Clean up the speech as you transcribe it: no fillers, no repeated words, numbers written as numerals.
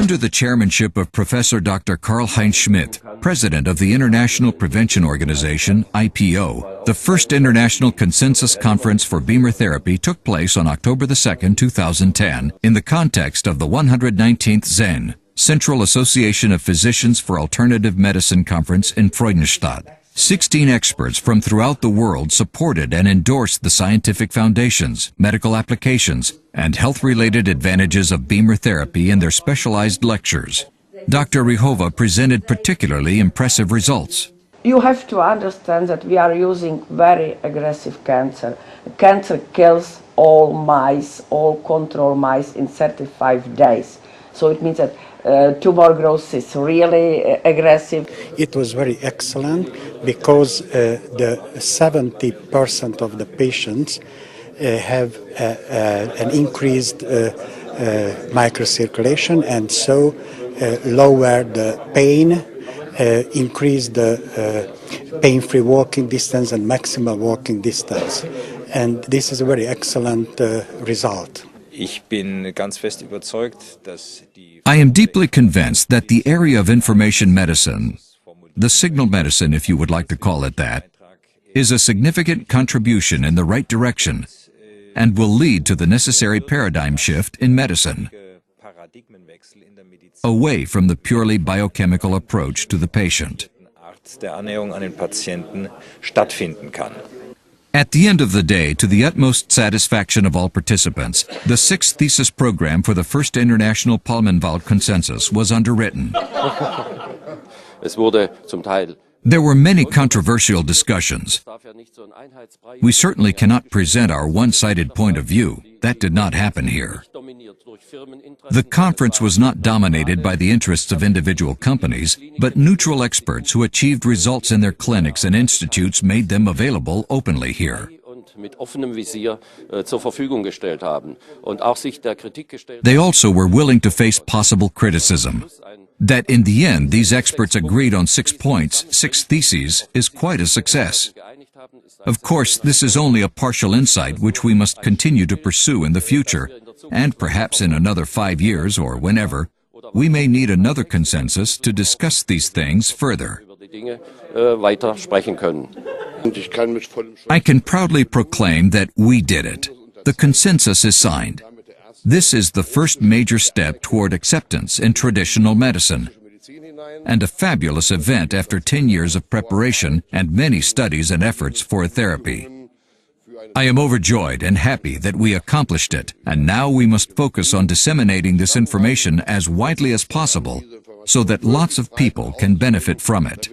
Under the chairmanship of Professor Dr. Karl-Heinz Schmidt, president of the International Prevention Organization, IPO, the first International Consensus Conference for Bemer Therapy took place on October 2, 2010, in the context of the 119th ZEN, Central Association of Physicians for Alternative Medicine Conference in Freudenstadt. 16 experts from throughout the world supported and endorsed the scientific foundations, medical applications, and health-related advantages of Bemer therapy in their specialized lectures. Dr. Rihova presented particularly impressive results. You have to understand that we are using very aggressive cancer. Cancer kills all mice, all control mice in 35 days. So it means that tumor growth is really aggressive. It was very excellent because the 70% of the patients have an increased microcirculation, and so lower the pain, increase the pain-free walking distance and maximal walking distance. And this is a very excellent result. I am deeply convinced that the area of information medicine, the signal medicine if you would like to call it that, is a significant contribution in the right direction and will lead to the necessary paradigm shift in medicine, away from the purely biochemical approach to the patient. At the end of the day, to the utmost satisfaction of all participants, the sixth thesis program for the first International Palmenwald Consensus was underwritten. There were many controversial discussions. We certainly cannot present our one-sided point of view. That did not happen here. The conference was not dominated by the interests of individual companies, but neutral experts who achieved results in their clinics and institutes made them available openly here. They also were willing to face possible criticism. That in the end these experts agreed on 6 points, 6 theses, is quite a success. Of course, this is only a partial insight which we must continue to pursue in the future, and perhaps in another 5 years or whenever, we may need another consensus to discuss these things further. I can proudly proclaim that we did it. The consensus is signed. This is the first major step toward acceptance in traditional medicine, and a fabulous event after 10 years of preparation and many studies and efforts for a therapy. I am overjoyed and happy that we accomplished it, and now we must focus on disseminating this information as widely as possible so that lots of people can benefit from it.